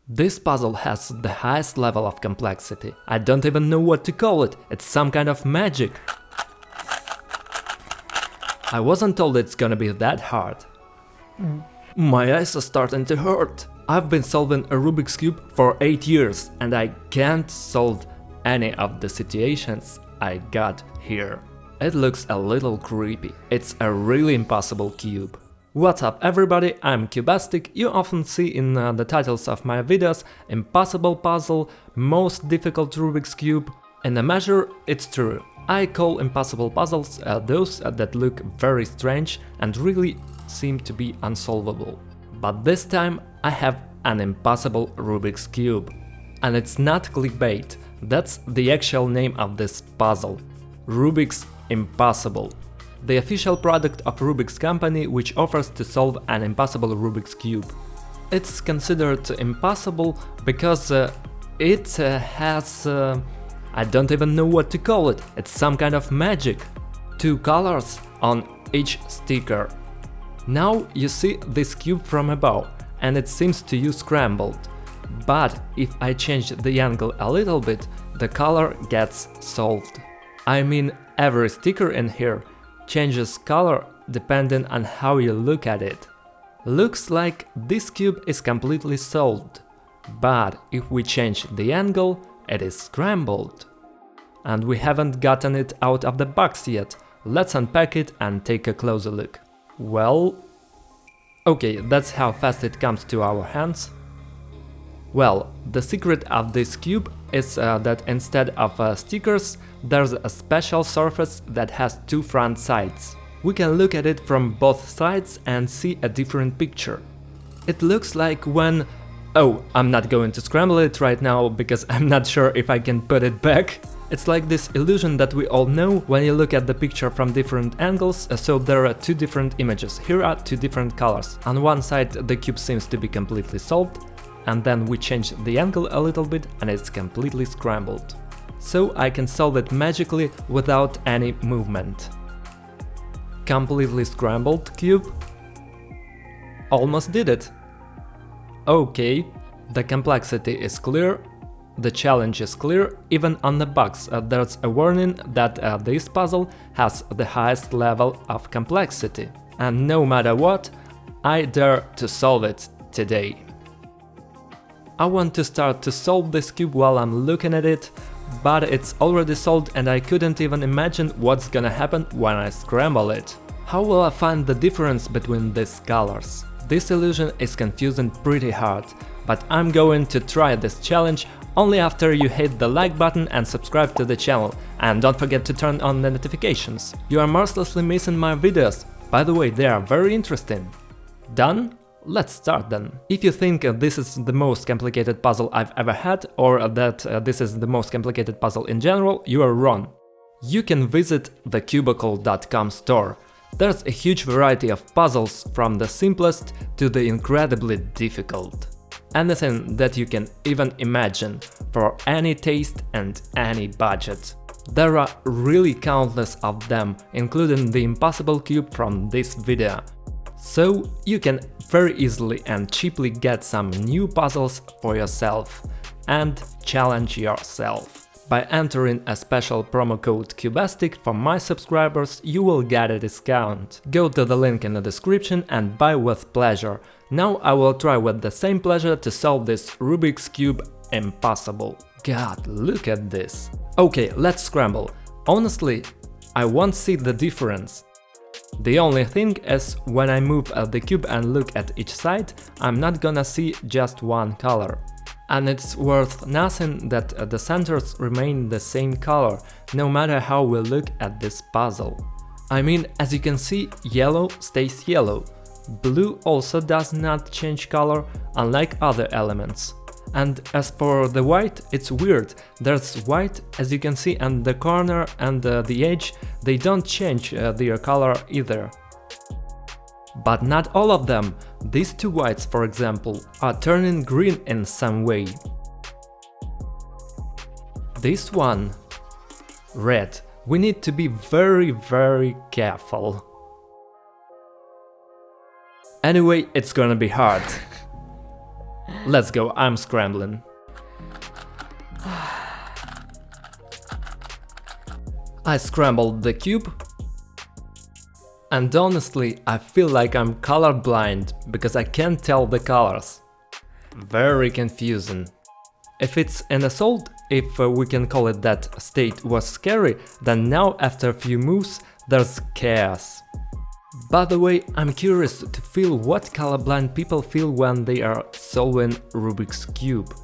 This puzzle has the highest level of complexity. I don't even know what to call it, it's some kind of magic. I wasn't told it's gonna be that hard. My eyes are starting to hurt. I've been solving a Rubik's Cube for 8 years and I can't solve any of the situations I got here. It looks a little creepy. It's a really impossible cube. What's up everybody, I'm Cubastic. You often see in the titles of my videos impossible puzzle, most difficult Rubik's Cube. In a measure, it's true. I call impossible puzzles those that look very strange and really seem to be unsolvable. But this time I have an impossible Rubik's Cube. And it's not clickbait, that's the actual name of this puzzle. Rubik's Impossible. The official product of Rubik's company which offers to solve an impossible Rubik's Cube. It's considered impossible because it has... I don't even know what to call it, it's some kind of magic. 2 colors on each sticker. Now you see this cube from above and it seems to you scrambled. But if I change the angle a little bit, the color gets solved. I mean, every sticker in here changes color depending on how you look at it. Looks like this cube is completely solved, but if we change the angle, it is scrambled. And we haven't gotten it out of the box yet. Let's unpack it and take a closer look. Well, okay, that's how fast it comes to our hands. Well, the secret of this cube is that instead of stickers, there's a special surface that has 2 front sides. We can look at it from both sides and see a different picture. It looks like when... Oh, I'm not going to scramble it right now because I'm not sure if I can put it back. It's like this illusion that we all know when you look at the picture from different angles, so there are 2 different images. Here are 2 different colors. On one side the cube seems to be completely solved, and then we change the angle a little bit and it's completely scrambled. So I can solve it magically without any movement. Completely scrambled cube? Almost did it. Okay, the complexity is clear, the challenge is clear, even on the box there's a warning that this puzzle has the highest level of complexity. And no matter what, I dare to solve it today. I want to start to solve this cube while I'm looking at it, but it's already solved and I couldn't even imagine what's gonna happen when I scramble it. How will I find the difference between these colors? This illusion is confusing pretty hard, but I'm going to try this challenge only after you hit the like button and subscribe to the channel, and don't forget to turn on the notifications. You are mercilessly missing my videos, by the way, they are very interesting. Done? Let's start then. If you think this is the most complicated puzzle I've ever had, or that this is the most complicated puzzle in general, you are wrong. You can visit the Cubicle.com store. There's a huge variety of puzzles, from the simplest to the incredibly difficult. Anything that you can even imagine, for any taste and any budget. There are really countless of them, including the impossible cube from this video. So you can very easily and cheaply get some new puzzles for yourself and challenge yourself. By entering a special promo code Cubastic for my subscribers, you will get a discount. Go to the link in the description and buy with pleasure. Now I will try with the same pleasure to solve this Rubik's Cube Impossible. God, look at this. Okay, let's scramble. Honestly, I won't see the difference. The only thing is, when I move the cube and look at each side, I'm not gonna see just one color. And it's worth nothing that the centers remain the same color, no matter how we look at this puzzle. I mean, as you can see, yellow stays yellow. Blue also does not change color, unlike other elements. And as for the white, it's weird. There's white, as you can see, and the corner and the edge, they don't change their color either. But not all of them. These 2 whites, for example, are turning green in some way. This one, red. We need to be very careful. Anyway, it's gonna be hard. Let's go, I'm scrambling. I scrambled the cube. And honestly, I feel like I'm colorblind, because I can't tell the colors. Very confusing. If it's an assault, if we can call it that, state was scary, then now after a few moves there's chaos. By the way, I'm curious to feel what colorblind people feel when they are solving Rubik's Cube.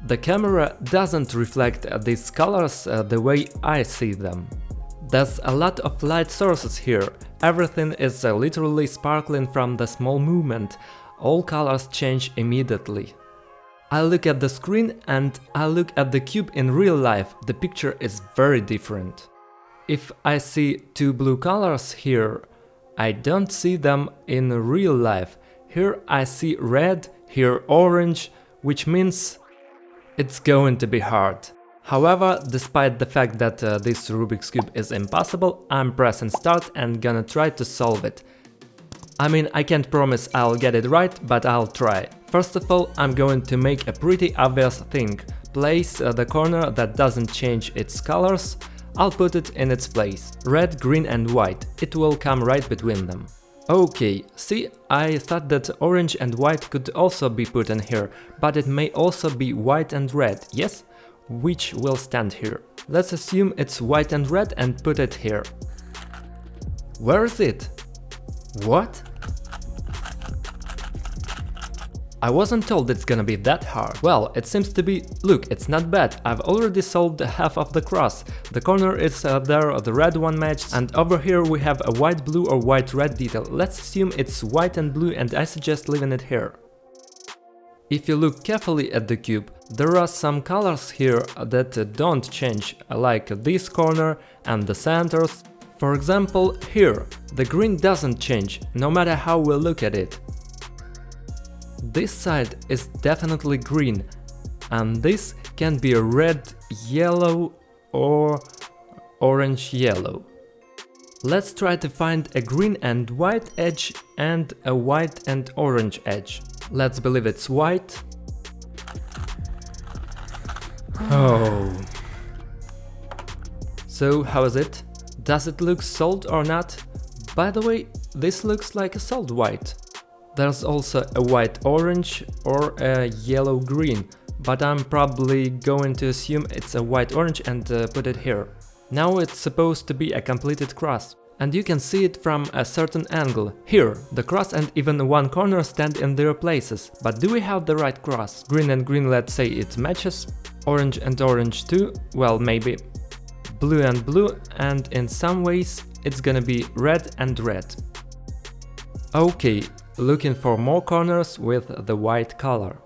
The camera doesn't reflect these colors the way I see them. There's a lot of light sources here, everything is literally sparkling from the small movement, all colors change immediately. I look at the screen and I look at the cube in real life, the picture is very different. If I see two blue colors here, I don't see them in real life. Here I see red, here orange, which means it's going to be hard. However, despite the fact that this Rubik's Cube is impossible, I'm pressing start and gonna try to solve it. I mean, I can't promise I'll get it right, but I'll try. First of all, I'm going to make a pretty obvious thing. Place the corner that doesn't change its colors. I'll put it in its place. Red, green and white. It will come right between them. Okay, see, I thought that orange and white could also be put in here, but it may also be white and red, yes? Which will stand here. Let's assume it's white and red and put it here. Where is it? What? I wasn't told it's gonna be that hard. Well, it seems to be... Look, it's not bad. I've already solved half of the cross. The corner is there, the red one matched, and over here we have a white-blue or white-red detail. Let's assume it's white and blue and I suggest leaving it here. If you look carefully at the cube, there are some colors here that don't change, like this corner and the centers. For example, here, the green doesn't change, no matter how we look at it. This side is definitely green, and this can be a red, yellow or orange-yellow. Let's try to find a green and white edge and a white and orange edge. Let's believe it's white. Oh. So how is it? Does it look solid or not? By the way, this looks like a solid white. There's also a white orange or a yellow green, but I'm probably going to assume it's a white orange and put it here. Now it's supposed to be a completed cross. And you can see it from a certain angle. Here, the cross and even one corner stand in their places. But do we have the right cross? Green and green, let's say it matches. Orange and orange too, well maybe. Blue and blue, and in some ways it's gonna be red and red. Okay, looking for more corners with the white color.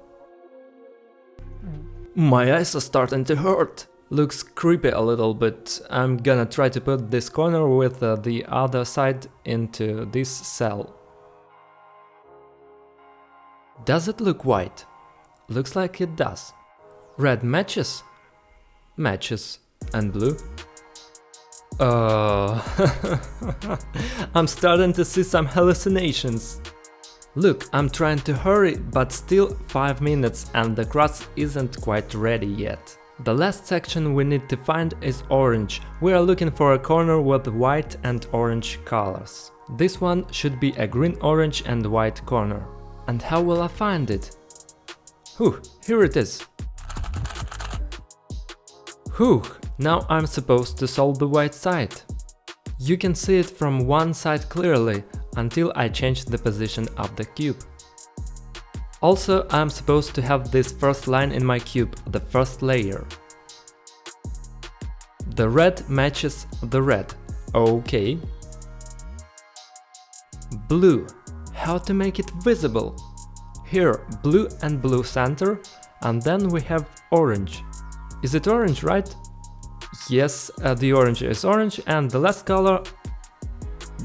My eyes are starting to hurt. Looks creepy a little bit. I'm gonna try to put this corner with the other side into this cell. Does it look white? Looks like it does. Red matches? Matches. And blue? I'm starting to see some hallucinations. Look, I'm trying to hurry, but still 5 minutes and the cross isn't quite ready yet. The last section we need to find is orange. We are looking for a corner with white and orange colors. This one should be a green, orange and white corner. And how will I find it? Whew, here it is. Whew, now I'm supposed to solve the white side. You can see it from one side clearly, until I change the position of the cube. Also, I'm supposed to have this first line in my cube, the first layer. The red matches the red. Okay. Blue. How to make it visible? Here, blue and blue center, and then we have orange. Is it orange, right? Yes, the orange is orange, and the last color...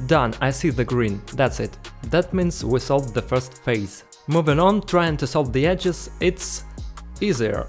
Done, I see the green, that's it. That means we solved the first phase. Moving on, trying to solve the edges, it's easier.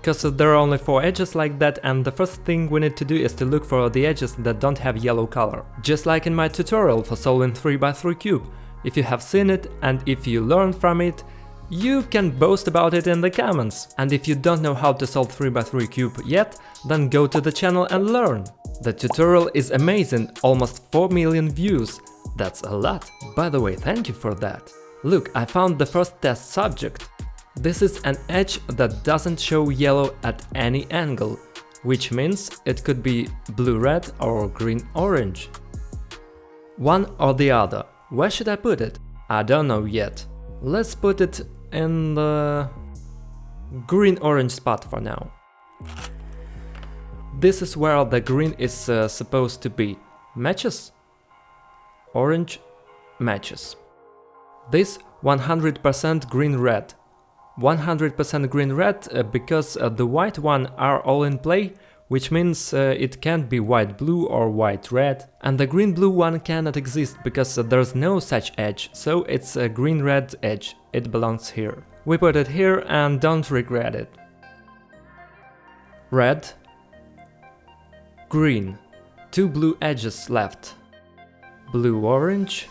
Cause there are only 4 edges like that, and the first thing we need to do is to look for the edges that don't have yellow color. Just like in my tutorial for solving 3x3 cube. If you have seen it and if you learned from it, You can boast about it in the comments. And if you don't know how to solve 3x3 cube yet, then go to the channel and learn. The tutorial is amazing, almost 4 million views. That's a lot. By the way, thank you for that. Look, I found the first test subject. This is an edge that doesn't show yellow at any angle, which means it could be blue-red or green-orange. One or the other. Where should I put it? I don't know yet. Let's put it in the green-orange spot for now. This is where the green is supposed to be. Matches? Orange matches. This 100% green-red. 100% green-red because the white one are all in play, which means it can't be white-blue or white-red. And the green-blue one cannot exist because there's no such edge, so it's a green-red edge. It belongs here. We put it here and don't regret it. Red. Green. Two blue edges left. Blue-orange.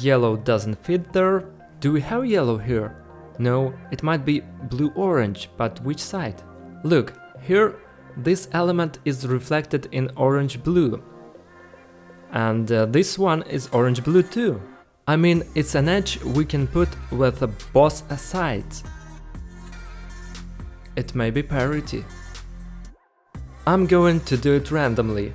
Yellow doesn't fit there. Do we have yellow here? No, it might be blue-orange, but which side? Look, here this element is reflected in orange-blue. And this one is orange-blue too. I mean, it's an edge we can put with both sides. It may be parity. I'm going to do it randomly.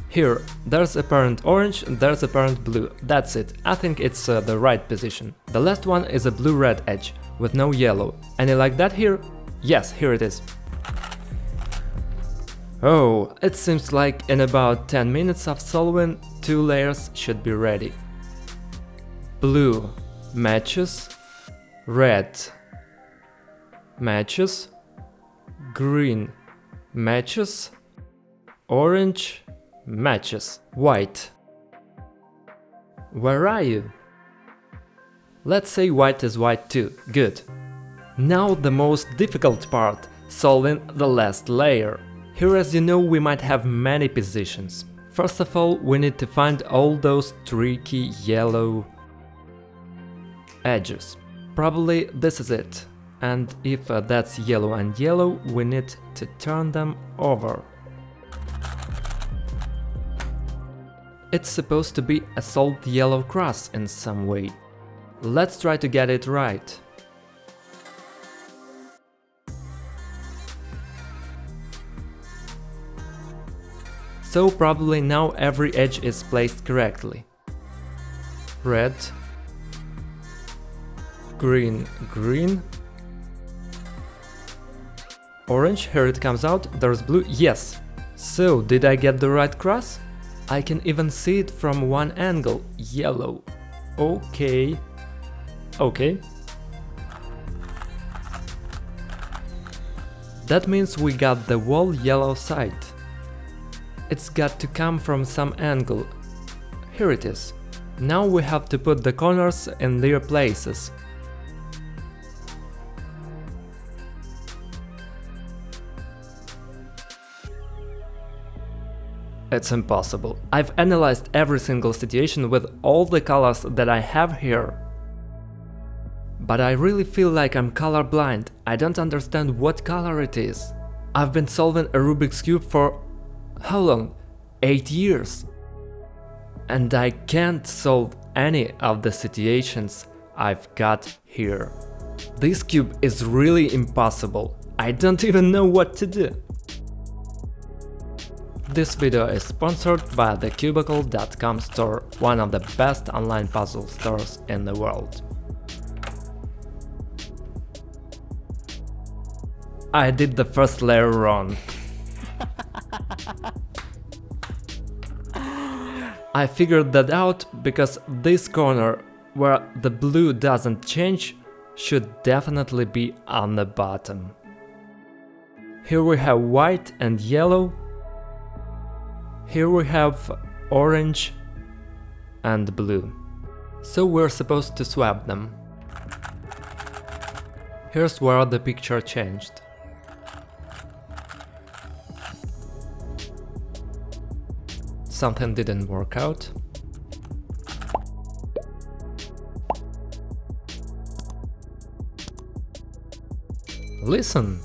Here, there's apparent orange, there's apparent blue. That's it. I think it's the right position. The last one is a blue-red edge with no yellow. Any like that here? Yes, here it is. Oh, it seems like in about 10 minutes of solving, 2 layers should be ready. Blue matches, red matches, green matches, orange matches, white. Where are you? Let's say white is white too, good. Now the most difficult part, solving the last layer. Here, as you know, we might have many positions. First of all, we need to find all those tricky yellow edges. Probably this is it. And if that's yellow and yellow, we need to turn them over. It's supposed to be a solid yellow cross in some way. Let's try to get it right. So probably now every edge is placed correctly. Red, green, green, orange, here it comes out, there's blue, yes! So, did I get the right cross? I can even see it from one angle, yellow. Okay. Okay. That means we got the whole yellow side. It's got to come from some angle. Here it is. Now we have to put the corners in their places. It's impossible. I've analyzed every single situation with all the colors that I have here. But I really feel like I'm colorblind. I don't understand what color it is. I've been solving a Rubik's Cube for how long? 8 years. And I can't solve any of the situations I've got here. This cube is really impossible. I don't even know what to do. This video is sponsored by the Cubicle.com store, one of the best online puzzle stores in the world. I did the first layer wrong. I figured that out because this corner where the blue doesn't change should definitely be on the bottom. Here we have white and yellow. Here we have orange and blue. So we're supposed to swap them. Here's where the picture changed. Something didn't work out. Listen!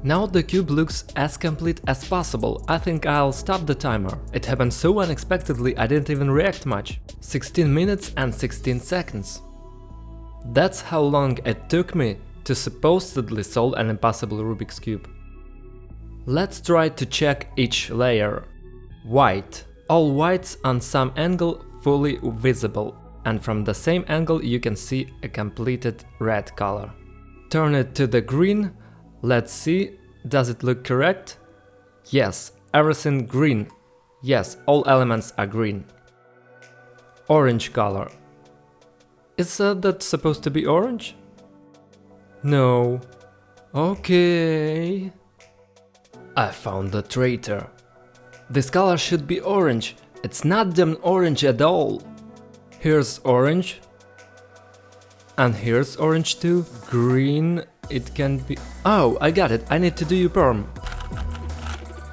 Now the cube looks as complete as possible. I think I'll stop the timer. It happened so unexpectedly I didn't even react much. 16 minutes and 16 seconds. That's how long it took me to supposedly solve an impossible Rubik's Cube. Let's try to check each layer. White. All whites on some angle fully visible, and from the same angle you can see a completed red color. Turn it to the green. Let's see, does it look correct? Yes, everything green. Yes, all elements are green. Orange color. Is that supposed to be orange? No. Okay. I found the traitor. This color should be orange. It's not damn orange at all. Here's orange. And here's orange too. Green. It can be... Oh, I got it. I need to do you perm.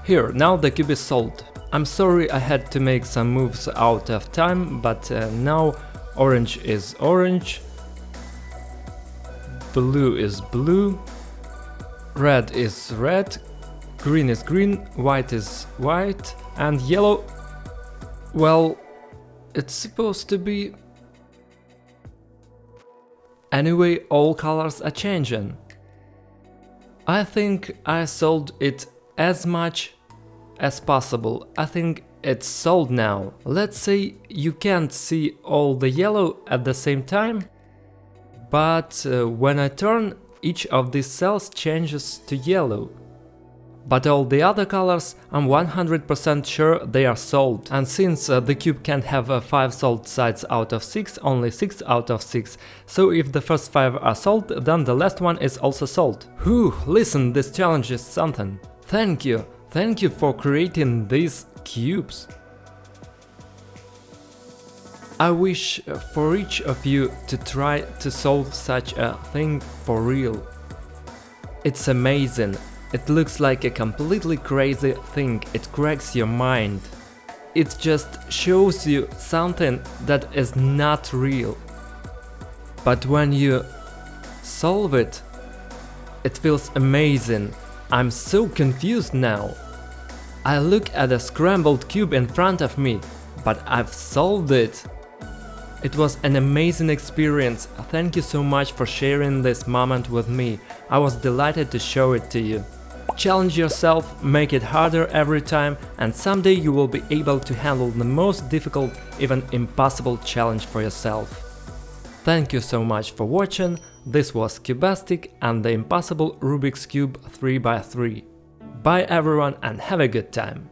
Here, now the cube is solved. I'm sorry I had to make some moves out of time, but now orange is orange. Blue is blue. Red is red. Green is green. White is white. And yellow... Well, it's supposed to be... Anyway, all colors are changing. I think I solved it as much as possible. I think it's solved now. Let's say you can't see all the yellow at the same time, but when I turn, each of these cells changes to yellow. But all the other colors, I'm 100% sure they are solved. And since the cube can't have 5 solved sides out of 6, only 6 out of 6. So if the first 5 are solved, then the last one is also solved. Whew, listen, this challenge is something. Thank you for creating these cubes. I wish for each of you to try to solve such a thing for real. It's amazing. It looks like a completely crazy thing, it cracks your mind. It just shows you something that is not real. But when you solve it, it feels amazing. I'm so confused now. I look at a scrambled cube in front of me, but I've solved it. It was an amazing experience. Thank you so much for sharing this moment with me. I was delighted to show it to you. Challenge yourself, make it harder every time, and someday you will be able to handle the most difficult, even impossible challenge for yourself. Thank you so much for watching. This was Cubastic and the Impossible Rubik's Cube 3x3. Bye everyone and have a good time!